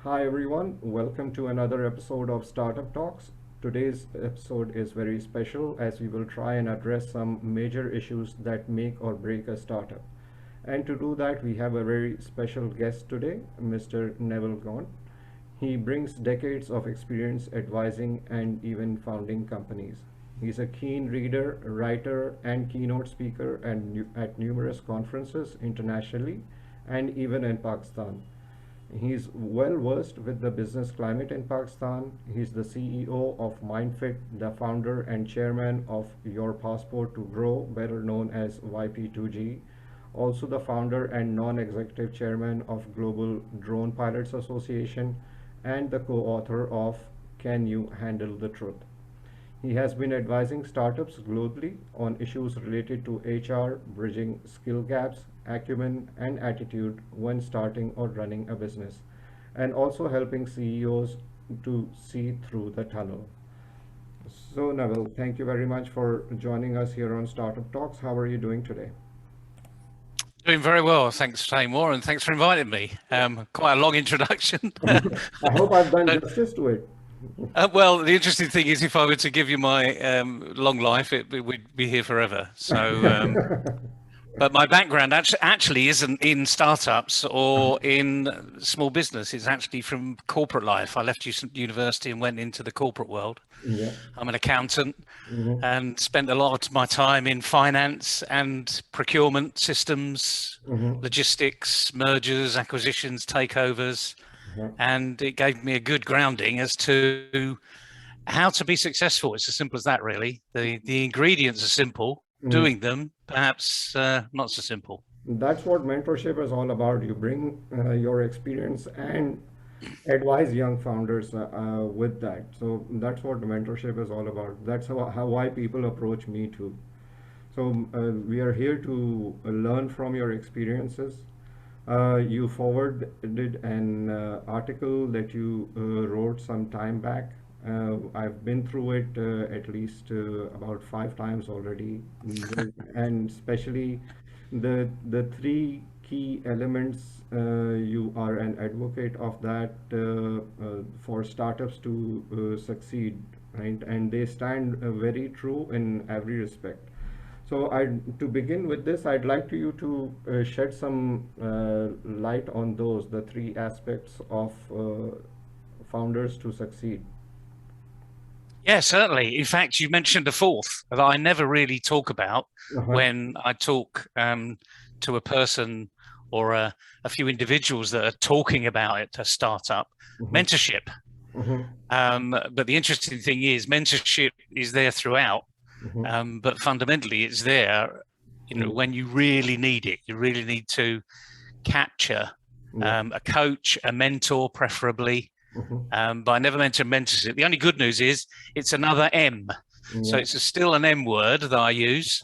Hi everyone, welcome to another episode of Startup Talks. Today's episode is very special as we will try and address some major issues that make or break a startup. And to do that, we have a very special guest today, Mr. Neville Gaunt. He brings decades of experience advising and even founding companies. He's a keen reader, writer, and keynote speaker at numerous conferences internationally and even in Pakistan. He's well versed with the business climate in Pakistan. He's the CEO of MindFit, the founder and chairman of Your Passport to Grow, better known as YP2G. Also, the founder and non executive chairman of Global Drone Pilots Association and the co author of Can You Handle the Truth? He has been advising startups globally on issues related to HR, bridging skill gaps, acumen, and attitude when starting or running a business, and also helping CEOs to see through the tunnel. So, Neville, thank you very much for joining us here on Startup Talks. How are you doing today? Doing very well, thanks, Taymor, and thanks for inviting me. Quite a long introduction. I hope I've done But justice to it. well, the interesting thing is, if I were to give you my long life, we'd be here forever. But my background actually isn't in startups or in small business. It's actually from corporate life. I left university and went into the corporate world. Yeah. I'm an accountant Mhm. and spent a lot of my time in finance and procurement systems, Mhm. logistics, mergers, acquisitions, takeovers. Yeah. And it gave me a good grounding as to how to be successful. It's as simple as that, really. The ingredients are simple. Mhm. Doing them, perhaps not so simple. That's what mentorship is all about. You bring your experience and advise young founders with that. So that's what the mentorship is all about. That's how why people approach me too. So we are here to learn from your experiences. You forwarded an article that you wrote some time back. I've been through it at least about 5 times already, and especially the three key elements. You are an advocate of that for startups to succeed, right? And they stand very true in every respect. So to begin with this, I'd like you to shed some light on the three aspects of founders to succeed. Yeah, certainly. In fact, you mentioned a fourth that I never really talk about Uh-huh. when I talk to a person or a few individuals that are talking about it, a startup, Mhm. mentorship. Mhm. But the interesting thing is, mentorship is there throughout, Mhm. but fundamentally, it's there. Mhm. When you really need it, you really need to capture Yeah. a coach, a mentor, preferably. Mhm. But I never mentioned mentorship. The only good news is it's another M. So Yeah. it's still an M word that I use.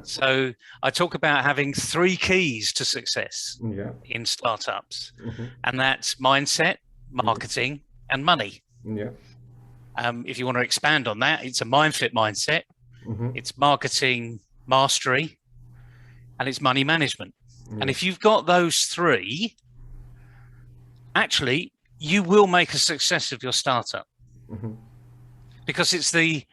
So I talk about having three keys to success Yeah. in startups, Mhm. and that's mindset, Mhm. marketing, and money. Yeah. If you want to expand on that, it's a mindfit mindset, Mhm. it's marketing mastery, and it's money management. And Yeah. if you've got those three, actually, you will make a success of your startup, Mhm. because it's the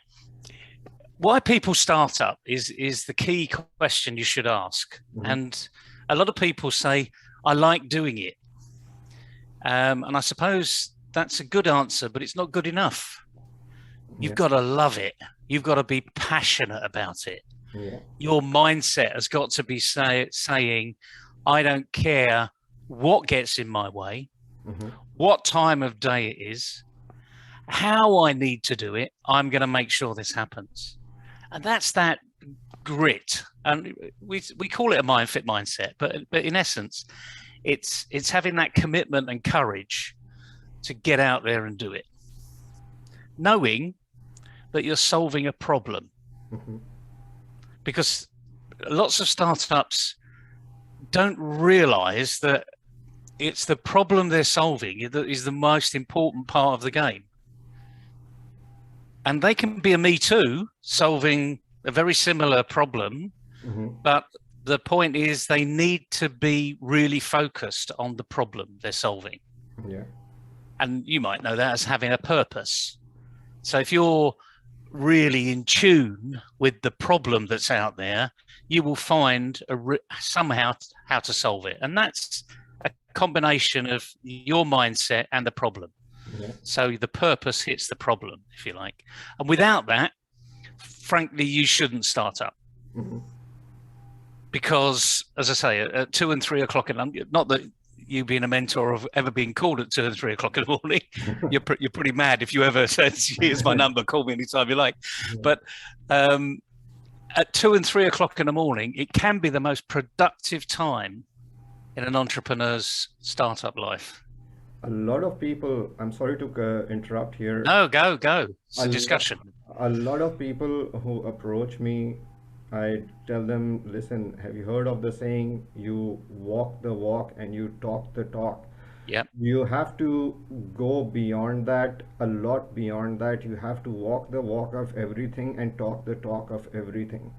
why people start up is the key question you should ask. Mhm. And a lot of people say, I like doing it. And I suppose that's a good answer, but it's not good enough. You've Yeah. got to love it. You've got to be passionate about it. Yeah. Your mindset has got to be saying, I don't care what gets in my way, Mhm. what time of day it is, how I need to do it. I'm going to make sure this happens. And that's that grit. And we call it a fit mindset, but in essence, it's having that commitment and courage to get out there and do it, knowing that you're solving a problem. Mhm. Because lots of startups don't realize that it's the problem they're solving that is the most important part of the game. And they can be a me too, solving a very similar problem, Mhm. but the point is they need to be really focused on the problem they're solving. Yeah. And you might know that as having a purpose. So if you're really in tune with the problem that's out there, you will find somehow how to solve it. And that's a combination of your mindset and the problem. Yeah. So the purpose hits the problem, if you like. And without that, frankly, you shouldn't start up. Mm-hmm. Because, as I say, at 2 and 3 o'clock, not that you being a mentor have ever been called at 2 and 3 o'clock in the morning. You're pretty mad if you ever said, here's my number, call me anytime you like. Yeah. But at 2 and 3 o'clock in the morning, it can be the most productive time in an entrepreneur's startup life. A lot of people, I'm sorry to interrupt here. No, go. It's a discussion. A lot of people who approach me, I tell them, listen, have you heard of the saying, you walk the walk and you talk the talk? Yeah. You have to go beyond that, a lot beyond that. You have to walk the walk of everything and talk the talk of everything.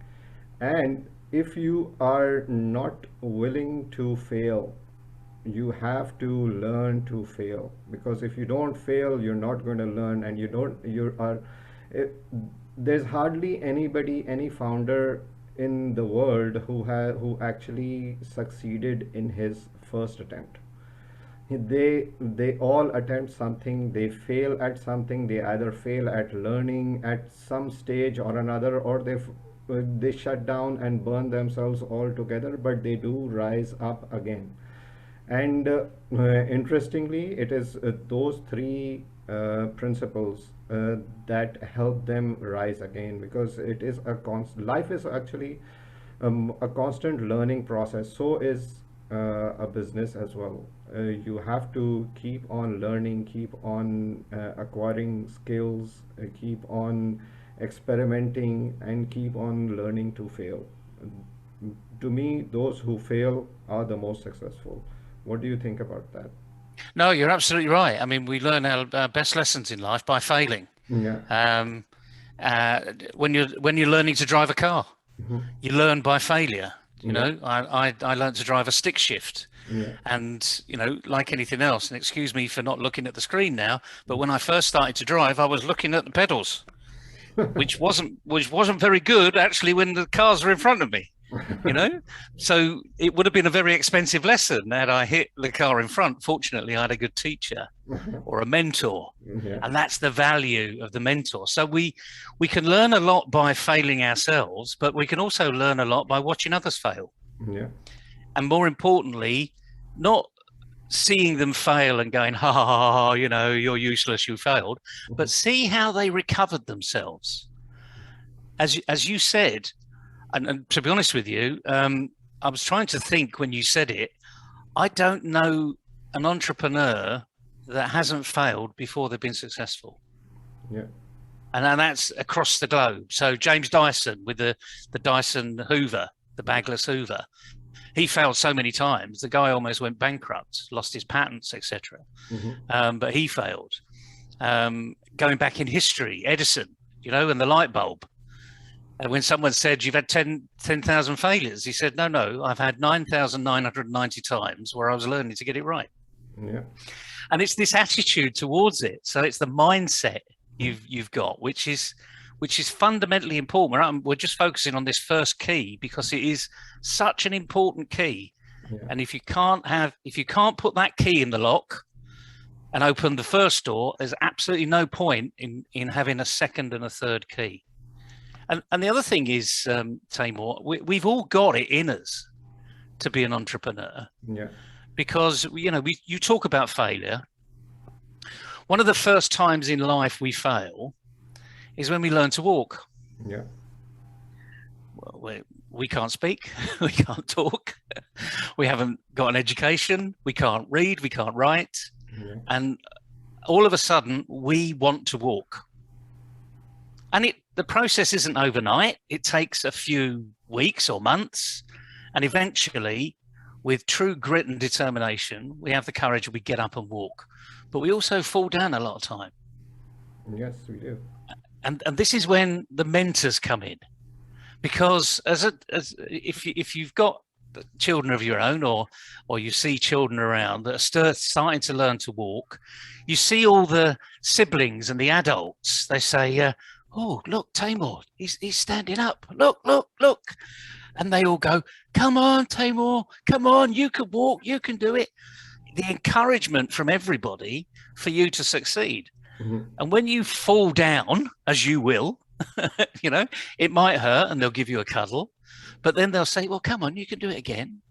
And if you are not willing to fail, you have to learn to fail, because if you don't fail, you're not going to learn, and there's hardly anybody, any founder in the world who actually succeeded in his first attempt. They all attempt something, they fail at something, they either fail at learning at some stage or another, or they shut down and burn themselves altogether, but they do rise up again. And interestingly, it is those three principles that help them rise again, because it is life is actually a constant learning process. So is a business as well. You have to keep on learning, keep on acquiring skills, keep on experimenting, and keep on learning to fail. To me, those who fail are the most successful. What do you think about that? No, you're absolutely right. I mean, we learn our best lessons in life by failing. Yeah. When you're learning to drive a car, Mm-hmm. you learn by failure. You Yeah. know, I learned to drive a stick shift, Yeah. and like anything else. And excuse me for not looking at the screen now, but when I first started to drive, I was looking at the pedals, which wasn't very good actually when the cars were in front of me. So it would have been a very expensive lesson had I hit the car in front. Fortunately, I had a good teacher or a mentor, Yeah. and that's the value of the mentor. So we can learn a lot by failing ourselves, but we can also learn a lot by watching others fail, Yeah. and more importantly, not seeing them fail and going, ha ha ha, ha, you're useless, you failed, but see how they recovered themselves. As you said, and to be honest with you, I was trying to think when you said it. I don't know an entrepreneur that hasn't failed before they've been successful. Yeah. And that's across the globe. So James Dyson with the Dyson Hoover, the bagless Hoover, he failed so many times. The guy almost went bankrupt, lost his patents, etc. Mm-hmm. But he failed. Going back in history, Edison, and the light bulb. And when someone said, you've had 10,000 failures, he said, no, I've had 9,990 times where I was learning to get it right. Yeah. And it's this attitude towards it. So it's the mindset you've got, which is fundamentally important. We're just focusing on this first key because it is such an important key. Yeah. And if you can't put that key in the lock and open the first door, there's absolutely no point in having a second and a third key. And the other thing is, Taimur, we've all got it in us to be an entrepreneur. Yeah. Because you talk about failure. One of the first times in life we fail is when we learn to walk. Yeah. Well, we can't speak, we can't talk, we haven't got an education, we can't read, we can't write, and all of a sudden we want to walk. And the process isn't overnight. It takes a few weeks or months. And eventually, with true grit and determination, we have the courage, we get up and walk. But we also fall down a lot of time. Yes, we do. And this is when the mentors come in. Because if you've got children of your own, or you see children around that are starting to learn to walk, you see all the siblings and the adults. They say, "Oh, look, Tamor, he's standing up. Look, look, look," and they all go, "Come on, Tamor, come on, you can walk, you can do it." The encouragement from everybody for you to succeed. Mm-hmm. And when you fall down, as you will, it might hurt, and they'll give you a cuddle, but then they'll say, "Well, come on, you can do it again."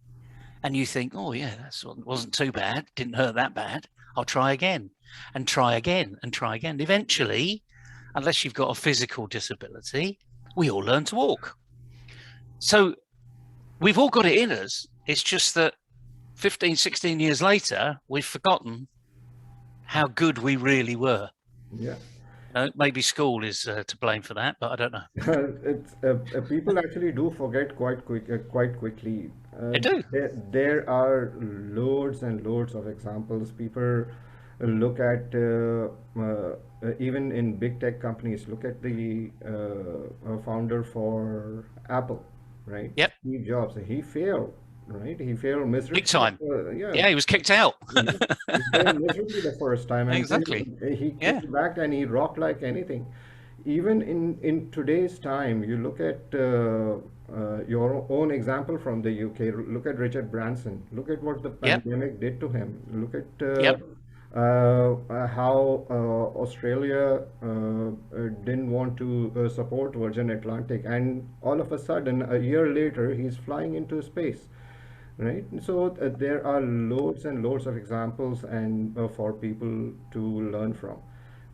And you think, "Oh yeah, that wasn't too bad. Didn't hurt that bad. I'll try again and try again and try again." Eventually, unless you've got a physical disability, we all learn to walk. So we've all got it in us. It's just that 15, 16 years later, we've forgotten how good we really were. Yeah. Maybe school is to blame for that, but I don't know. It's people actually do forget quite quickly. They do. There are loads and loads of examples. People look at even in big tech companies. Look at the founder for Apple, right? Yep. Steve Jobs. He failed, right? He failed miserably. Big time. Yeah, he was kicked out. He failed miserably the first time, and Exactly. he kicked back and he rocked like anything. Even in today's time, you look at your own example from the UK. Look at Richard Branson. Look at what the Yep. pandemic did to him. Look at Yep. how Australia didn't want to support Virgin Atlantic, and all of a sudden, a year later, he's flying into space. Right, so there are loads and loads of examples and for people to learn from.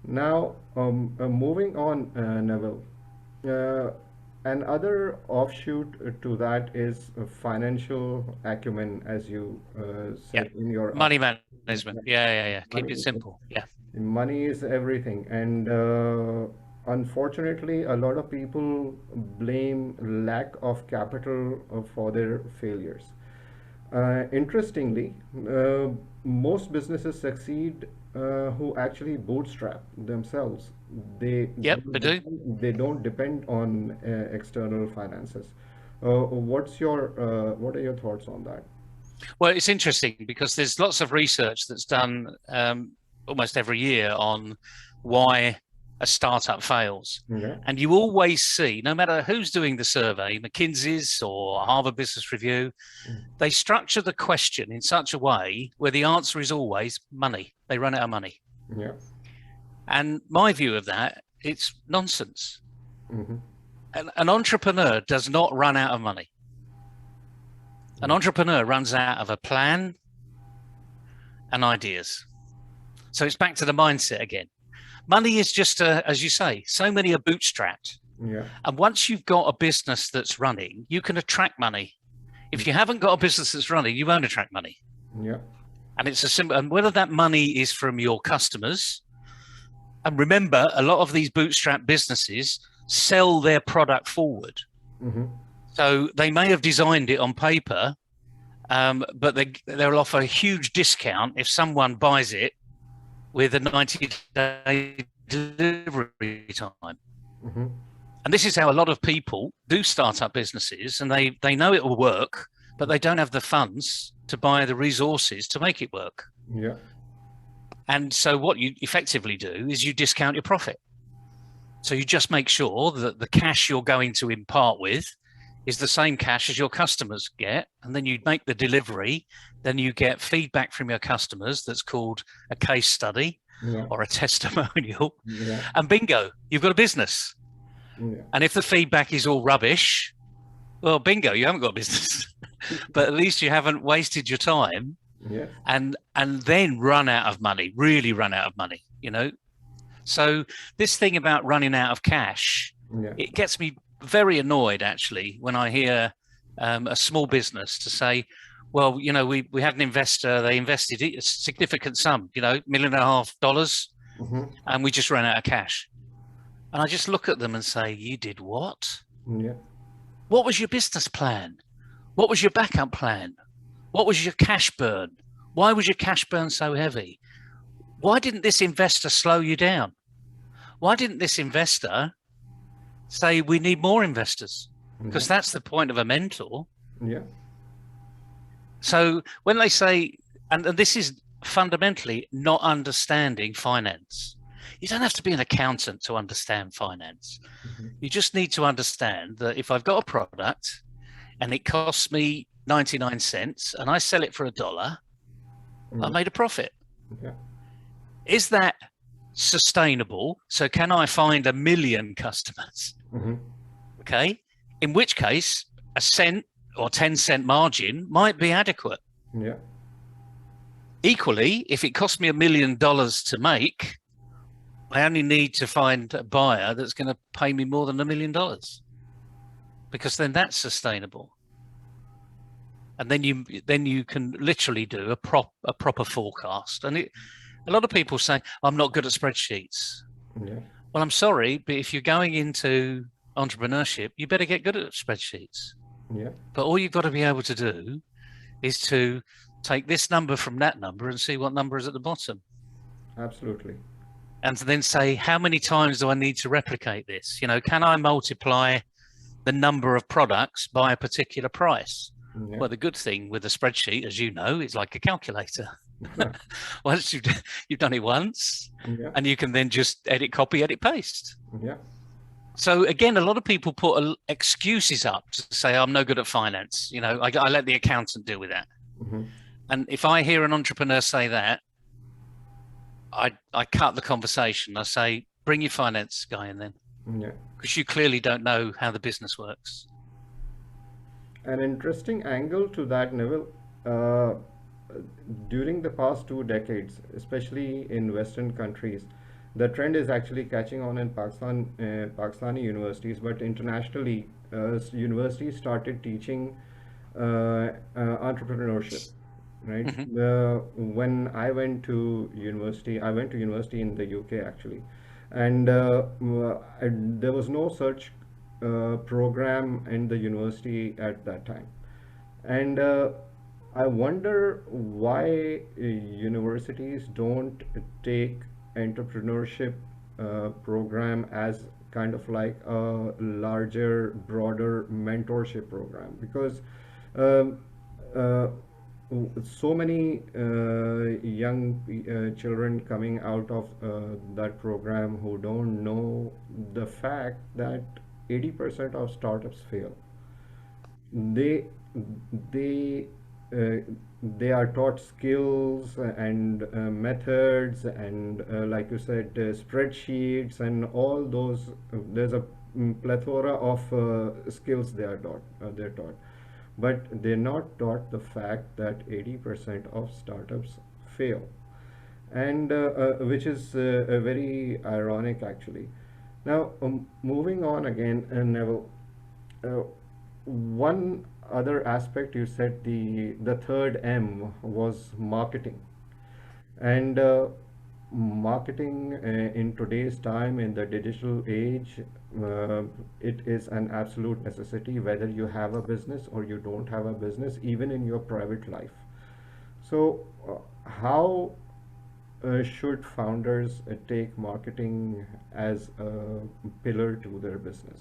Now, moving on, Neville, another offshoot to that is financial acumen, as you said in your Money management. Yeah. Keep money. it simple. Yeah. Money is everything, and unfortunately, a lot of people blame lack of capital for their failures. Interestingly, most businesses succeed who actually bootstrap themselves. They Yep, they do. they don't depend on external finances. What are your thoughts on that? Well, it's interesting because there's lots of research that's done almost every year on why a startup fails. Yeah. And you always see, no matter who's doing the survey, McKinsey's or Harvard Business Review, they structure the question in such a way where the answer is always money. They run out of money. Yeah. And my view of that, it's nonsense. Mm-hmm. An entrepreneur does not run out of money. An entrepreneur runs out of a plan and ideas. So it's back to the mindset again. Money is just, as you say, so many are bootstrapped. Yeah. And once you've got a business that's running, you can attract money. If you haven't got a business that's running, you won't attract money. Yeah. And it's a simple, and whether that money is from your customers, and remember, a lot of these bootstrap businesses sell their product forward. Mm-hmm. So they may have designed it on paper, but they'll offer a huge discount if someone buys it with a 90-day delivery time. Mm-hmm. And this is how a lot of people do startup businesses, and they know it will work, but they don't have the funds to buy the resources to make it work. Yeah. And so what you effectively do is you discount your profit. So you just make sure that the cash you're going to impart with is the same cash as your customers get. And then you make the delivery, then you get feedback from your customers that's called a case study or a testimonial. Yeah. And bingo, you've got a business. Yeah. And if the feedback is all rubbish, well, bingo, you haven't got a business. But at least you haven't wasted your time Yeah. and then run out of money, really run out of money, you know? So this thing about running out of cash, Yeah. it gets me very annoyed actually when I hear a small business to say, well, you know, we had an investor, they invested a significant sum, you know, $1.5 million, Mm-hmm. and we just ran out of cash. And I just look at them and say, you did what? Yeah. What was your business plan? What was your backup plan? What was your cash burn? Why was your cash burn so heavy? Why didn't this investor slow you down? Why didn't this investor say we need more investors? Because that's the point of a mentor. Yeah. So when they say, and this is fundamentally not understanding finance. You don't have to be an accountant to understand finance. You just need to understand that if I've got a product and it costs me 99 cents and I sell it for $1, I made a profit. Yeah. Is that sustainable? So can I find 1 million customers? Okay. In which case, a cent or 10-cent margin might be adequate. Yeah. Equally, if it costs me $1 million to make, I only need to find a buyer that's going to pay me more than $1 million, because then that's sustainable. And then you can literally do a proper forecast. And a lot of people say, I'm not good at spreadsheets. Yeah. Well, I'm sorry, but if you're going into entrepreneurship, you better get good at spreadsheets. Yeah. But all you've got to be able to do is to take this number from that number and see what number is at the bottom. Absolutely. And to then say, how many times do I need to replicate this? You know, can I multiply the number of products by a particular price? Yeah. Well, the good thing with a spreadsheet, as you know, it's like a calculator. Once you've done it once, Yeah. and you can then just edit, copy, edit, paste. Yeah. So again, a lot of people put excuses up to say, I'm no good at finance. You know, I let the accountant deal with that. And if I hear an entrepreneur say that, I cut the conversation. I say, bring your finance guy in then. Yeah. Because you clearly don't know how the business works. An interesting angle to that, Neville, during the past 2 decades, especially in Western countries, the trend is actually catching on in Pakistani universities, but internationally, universities started teaching entrepreneurship, right? When I went to university in the UK actually, and there was no such program in the university at that time. And I wonder why universities don't take entrepreneurship program as kind of like a larger, broader mentorship program, because so many young children coming out of that program who don't know the fact that 80% of startups fail. They they uh, they are taught skills and methods and like you said, spreadsheets and all those. There's a plethora of skills they're taught, but they're not taught the fact that 80% of startups fail, and which is very ironic actually. Now, moving on again, Neville, uh, one other aspect you said, the third M was marketing, and marketing in today's time in the digital age, it is an absolute necessity whether you have a business or you don't have a business, even in your private life. So, how should founders take marketing as a pillar to their business?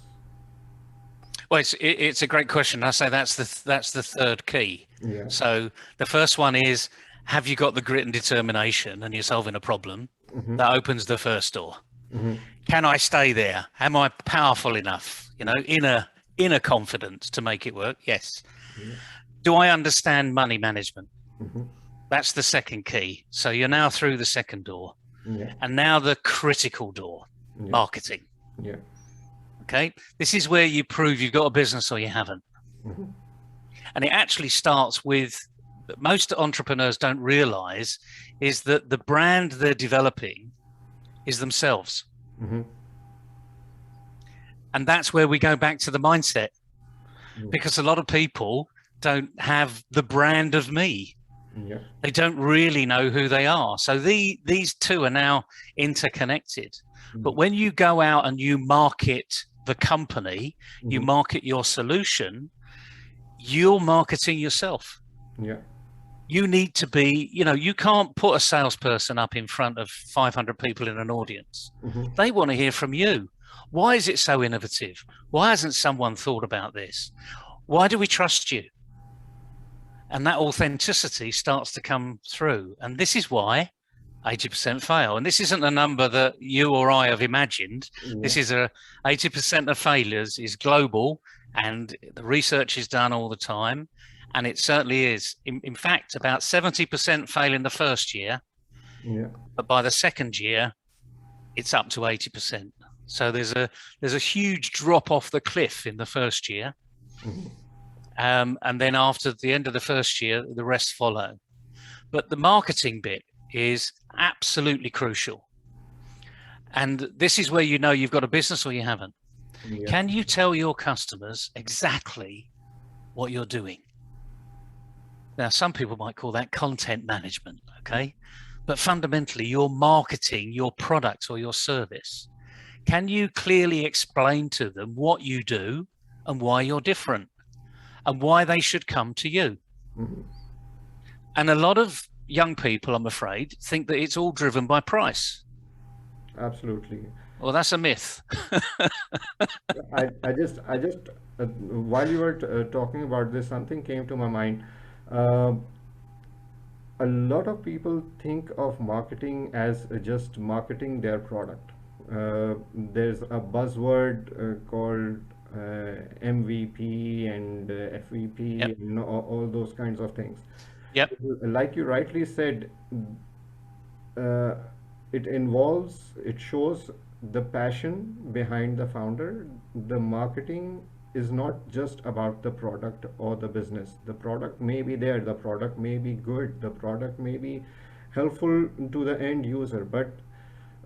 Well, it's a great question. I say that's the third key. Yeah. So the first one is, have you got the grit and determination, and you're solving a problem? That opens the first door. Can I stay there? Am I powerful enough? You know, inner confidence to make it work? Yes. Do I understand money management? That's the second key. So you're now through the second door, Yeah. and now the critical door, Yeah. marketing. Yeah. Okay, this is where you prove you've got a business or you haven't. And it actually starts with, most entrepreneurs don't realize, is that the brand they're developing is themselves. And that's where we go back to the mindset, because a lot of people don't have the brand of me. Yeah. They don't really know who they are. So these two are now interconnected. But when you go out and you market the company, you market your solution, you're marketing yourself. Yeah. You need to be, you can't put a salesperson up in front of 500 people in an audience. They want to hear from you. Why is it so innovative? Why hasn't someone thought about this? Why do we trust you? and that authenticity starts to come through. And this is why 80% fail. And this isn't a number that you or I have imagined. This is 80% of failures is global, and the research is done all the time. And it certainly is. In fact, about 70% fail in the first year. But by the second year, it's up to 80%. So there's a huge drop off the cliff in the first year. And then after the end of the first year, the rest follow. But the marketing bit is absolutely crucial. And this is where you know you've got a business or you haven't. Can you tell your customers exactly what you're doing? Now, some people might call that content management, okay? But fundamentally, you're marketing your product or your service. Can you clearly explain to them what you do and why you're different and why they should come to you? And a lot of young people, I'm afraid, think that it's all driven by price. Absolutely. Well, that's a myth. I just while you were talking about this, something came to my mind. Uh, a lot of people think of marketing as just marketing their product. There's a buzzword called MVP and FVP Yep. and all those kinds of things. Yep. Like you rightly said, uh, it shows the passion behind the founder. The marketing is not just about the product or the business. The product may be there, the product may be good, the product may be helpful to the end user, but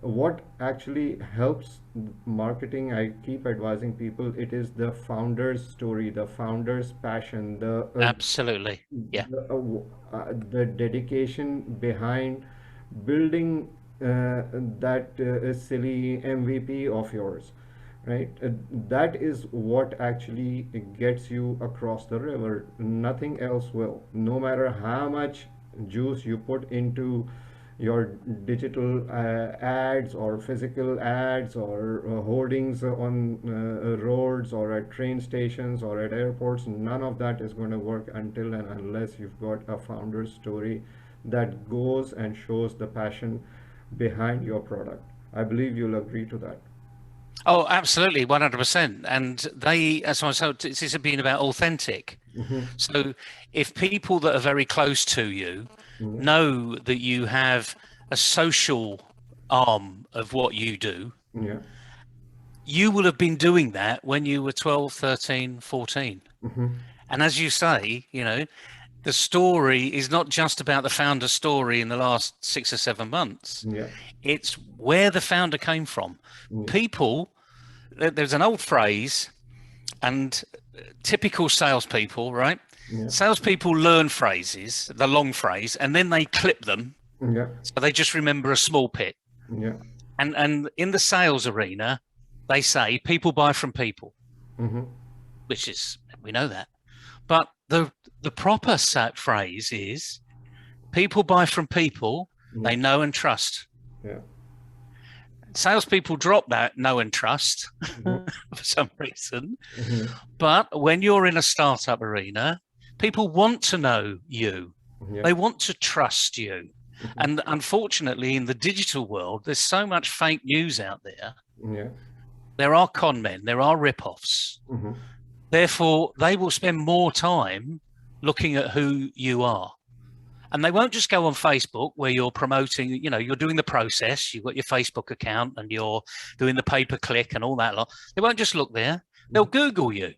what actually helps marketing, I keep advising people, it is the founder's story, the founder's passion, Absolutely. Yeah. the dedication behind building that silly MVP of yours, right? That is what actually gets you across the river. Nothing else will. No matter how much juice you put into your digital ads or physical ads or hoardings on roads or at train stations or at airports, none of that is going to work until and unless you've got a founder's story that goes and shows the passion behind your product. I believe you'll agree to that. Oh, absolutely, 100%. And as I said, this has been about authentic. So if people that are very close to you know that you have a social arm of what you do, you will have been doing that when you were 12, 13, 14. And as you say, the story is not just about the founder's story in the last 6 or 7 months. It's where the founder came from. People, there's an old phrase, and typical salespeople, right? Salespeople learn phrases, the long phrase, and then they clip them. So they just remember a small bit. And in the sales arena, they say people buy from people, which is, we know that. But the proper phrase is people buy from people they know and trust. Salespeople drop that know and trust for some reason. But when you're in a startup arena, people want to know you. They want to trust you. And unfortunately, in the digital world, there's so much fake news out there. There are con men, there are rip-offs. Therefore, they will spend more time looking at who you are. And they won't just go on Facebook where you're promoting, you're doing the process, you've got your Facebook account and you're doing the pay-per-click and all that lot. They won't just look there. They'll Google you.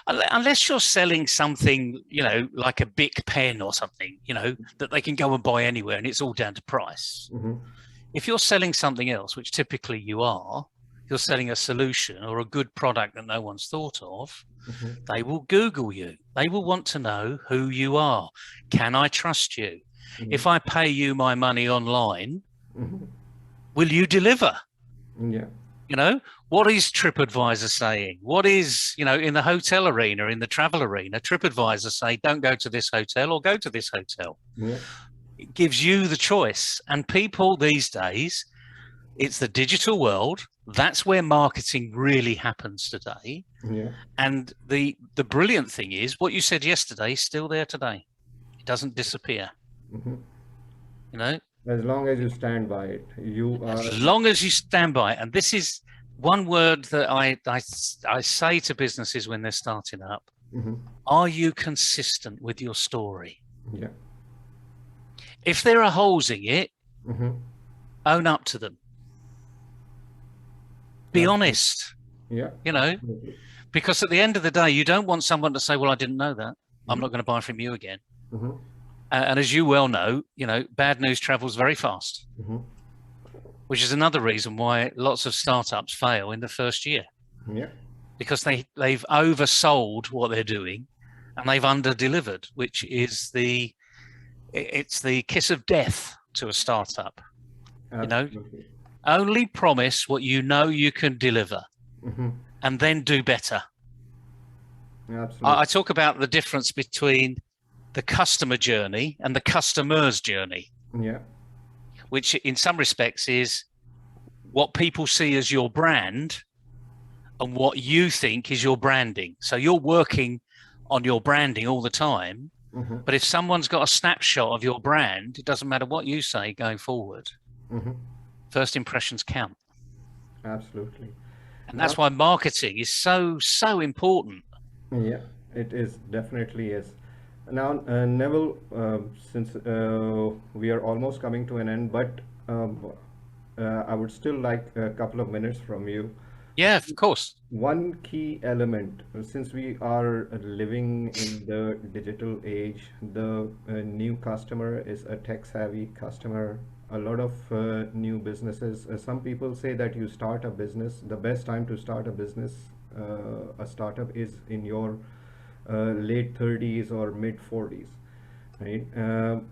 Unless you're selling something, like a Bic pen or something, that they can go and buy anywhere and it's all down to price. If you're selling something else, which typically you are, you're selling a solution or a good product that no one's thought of, they will Google you. They will want to know who you are. Can I trust you? If I pay you my money online, will you deliver? What is TripAdvisor saying? What is, in the hotel arena, in the travel arena, TripAdvisor say, don't go to this hotel or go to this hotel. It gives you the choice. And people these days, It's the digital world. That's where marketing really happens today. Yeah. And the brilliant thing is what you said yesterday is still there today. It doesn't disappear. Hmm. You know, As long as you stand by it, you are. as long as you stand by it. And this is one word that I say to businesses when they're starting up. Hmm. Are you consistent with your story? Yeah. If there are holes in it, Hmm. own up to them. Be honest, Yeah. you know, Absolutely. because at the end of the day, you don't want someone to say, well, I didn't know that. I'm Mhm. not going to buy from you again. Hmm. And as you well know, bad news travels very fast, Hmm. which is another reason why lots of startups fail in the first year, Yeah. because they've oversold what they're doing and they've underdelivered, which is it's the kiss of death to a startup. Absolutely. Only promise what you know you can deliver Hmm. and then do better. Absolutely. I talk about the difference between the customer journey and the customer's journey, Yeah. which in some respects is what people see as your brand and what you think is your branding. So you're working on your branding all the time, Hmm. but if someone's got a snapshot of your brand, it doesn't matter what you say going forward. Hmm. First impressions count. Absolutely. And Now, that's why marketing is so important. yeah, it is definitely is. Now, Neville, since we are almost coming to an end, but I would still like a couple of minutes from you. Yeah, of course. One key element, since we are living in the digital age, the new customer is a tech-savvy customer. A lot of new businesses, some people say that you start a business, the best time to start a business, a startup is in your late 30s or mid 40s, right?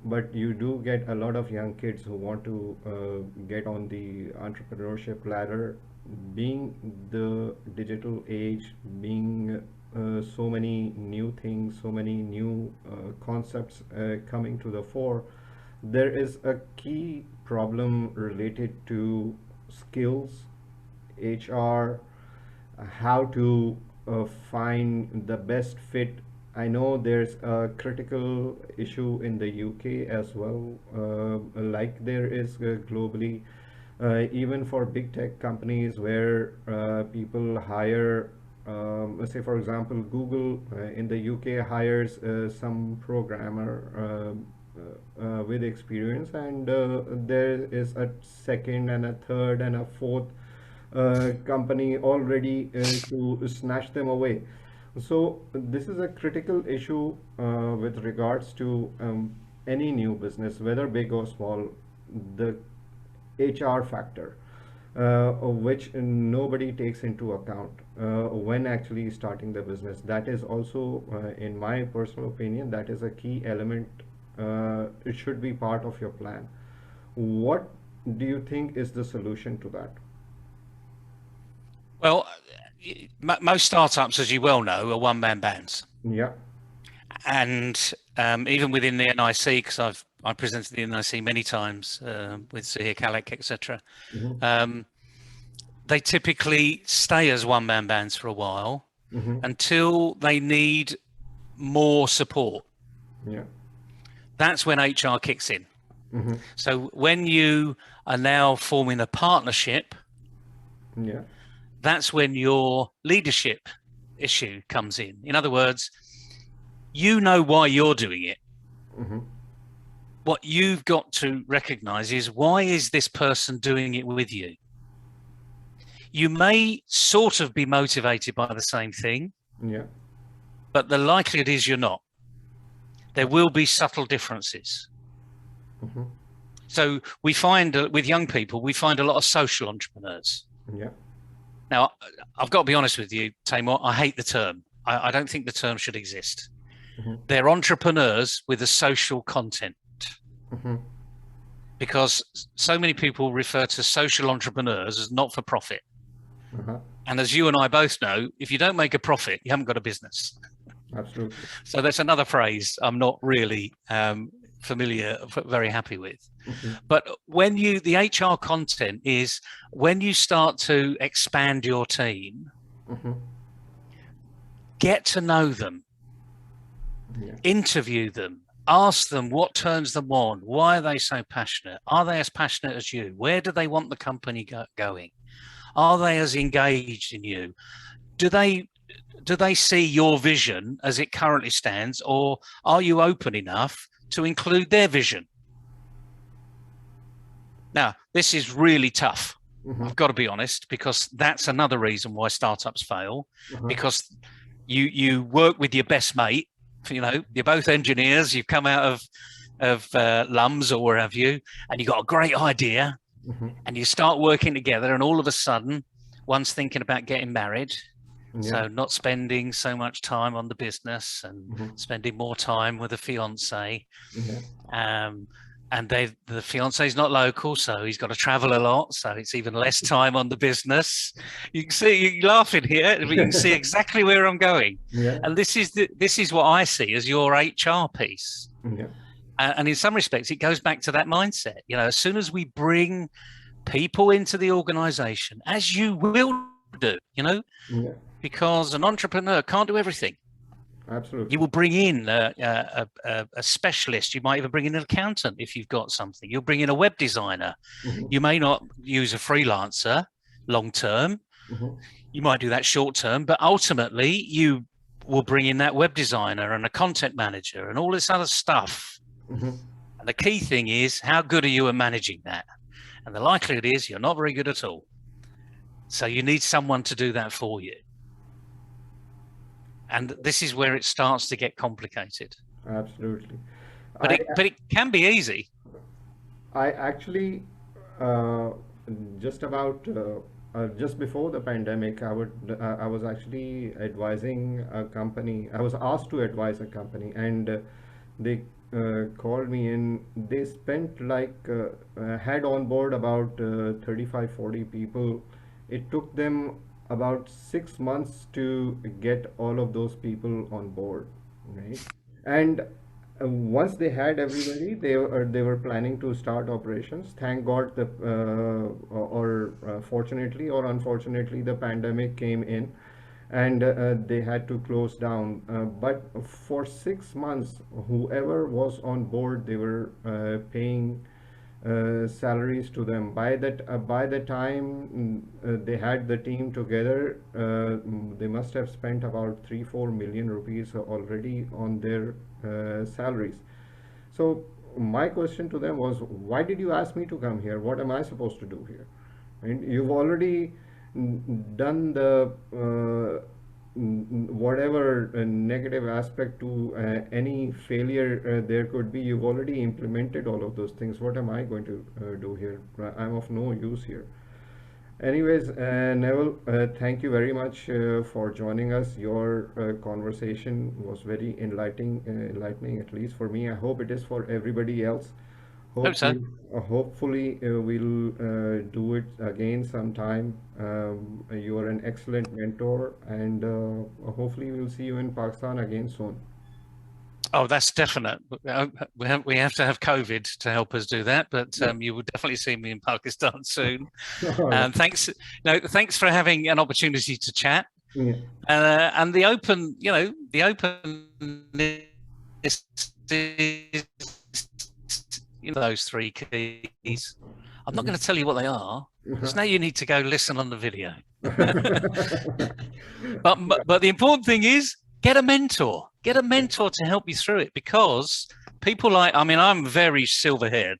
But you do get a lot of young kids who want to get on the entrepreneurship ladder. Being the digital age, being so many new things, so many new concepts coming to the fore, there is a key problem related to skills, HR, how to find the best fit. I know there's a critical issue in the UK as well, like there is globally, even for big tech companies where people hire, let's say for example, Google in the UK hires some programmer with experience, and there is a second and a third and a fourth company already to snatch them away. So this is a critical issue with regards to any new business, whether big or small, the HR factor, which nobody takes into account when actually starting the business. That is also, in my personal opinion, that is a key element. It should be part of your plan. What do you think is the solution to that? Well, most startups, as you well know, are one-man bands. Yeah. And even within the NIC, because I presented the NIC many times with Sahir Khalek, etc. Mm-hmm. They typically stay as one-man bands for a while Mm-hmm. until they need more support. Yeah. That's when HR kicks in. Mm-hmm. So when you are now forming a partnership, Yeah. that's when your leadership issue comes in. In other words, you know why you're doing it. Mm-hmm. What you've got to recognize is, why is this person doing it with you? You may sort of be motivated by the same thing, Yeah. but the likelihood is you're not. There will be subtle differences. Mm-hmm. So we find with young people, we find a lot of social entrepreneurs. Yeah. Now, I've got to be honest with you, Tamar, I hate the term. I don't think the term should exist. Mm-hmm. They're entrepreneurs with a social content, Mm-hmm. because so many people refer to social entrepreneurs as not for profit. Uh-huh. And as you and I both know, if you don't make a profit, you haven't got a business. Absolutely. So that's another phrase I'm not really very happy with. But when the HR content is when you start to expand your team, get to know them, interview them, ask them what turns them on, why are they so passionate? Are they as passionate as you? Where do they want the company going? Are they as engaged in you? Do they see your vision as it currently stands, or are you open enough to include their vision? Now, this is really tough. I've got to be honest, because that's another reason why startups fail, because you work with your best mate, you're both engineers, you've come out of LUMS or where have you, and you've got a great idea, and you start working together, and all of a sudden, one's thinking about getting married, so not spending so much time on the business and spending more time with a fiance. And the fiance is not local, so he's got to travel a lot, so it's even less time on the business. You can see, you're laughing here, but you can see exactly where I'm going. And this is what I see as your HR piece. And in some respects, it goes back to that mindset. As soon as we bring people into the organization, as you will do, because an entrepreneur can't do everything. Absolutely. You will bring in a specialist. You might even bring in an accountant if you've got something. You'll bring in a web designer. You may not use a freelancer long term. You might do that short term, but ultimately you will bring in that web designer and a content manager and all this other stuff. And the key thing is, how good are you at managing that? And the likelihood is you're not very good at all. So you need someone to do that for you. And this is where it starts to get complicated. Absolutely. But it can be easy. I actually, just before the pandemic, I was actually advising a company. I was asked to advise a company, and they called me in. They spent had on board about 35-40 people. It took them about 6 months to get all of those people on board, right? And once they had everybody, they were planning to start operations. Thank God, fortunately or unfortunately, the pandemic came in, and they had to close down. But for 6 months, whoever was on board, they were paying salaries to them. By the time they had the team together, they must have spent about 3-4 million rupees already on their salaries. So my question to them was, why did you ask me to come here? What am I supposed to do here? And you've already done the whatever negative aspect to any failure there could be. You've already implemented all of those things. What am I going to do here? I'm of no use here. Anyways, Neville, thank you very much for joining us. Your conversation was very enlightening, at least for me. I hope it is for everybody else. Hope so. Hopefully, we'll do it again sometime. You are an excellent mentor, and hopefully, we'll see you in Pakistan again soon. Oh, that's definite. We have to have COVID to help us do that, but you will definitely see me in Pakistan soon. Thanks for having an opportunity to chat. And the openness is, those 3 keys. I'm not going to tell you what they are, because now you need to go listen on the video. But the important thing is, get a mentor. Get a mentor to help you through it, because people I'm very silver-haired,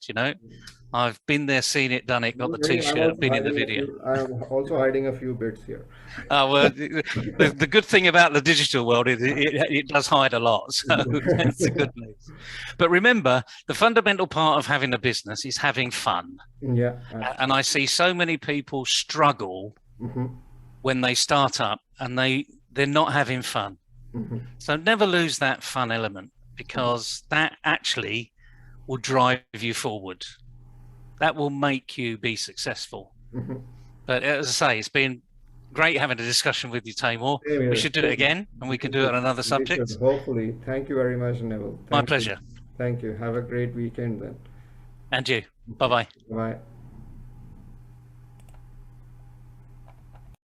I've been there, seen it, done it, got the T-shirt, been in the video. I'm also hiding a few bits here. Oh, well, the good thing about the digital world is it does hide a lot, so that's the good news. But remember, the fundamental part of having a business is having fun. Yeah. And I see so many people struggle when they start up and they're not having fun. So never lose that fun element, because that actually will drive you forward. That will make you be successful. But as I say, it's been great having a discussion with you, Taimur. We should do it again, and we can do it on another subject. Hopefully. Thank you very much, Neville. My pleasure. Thank you. Have a great weekend then. And you. Bye-bye. Bye.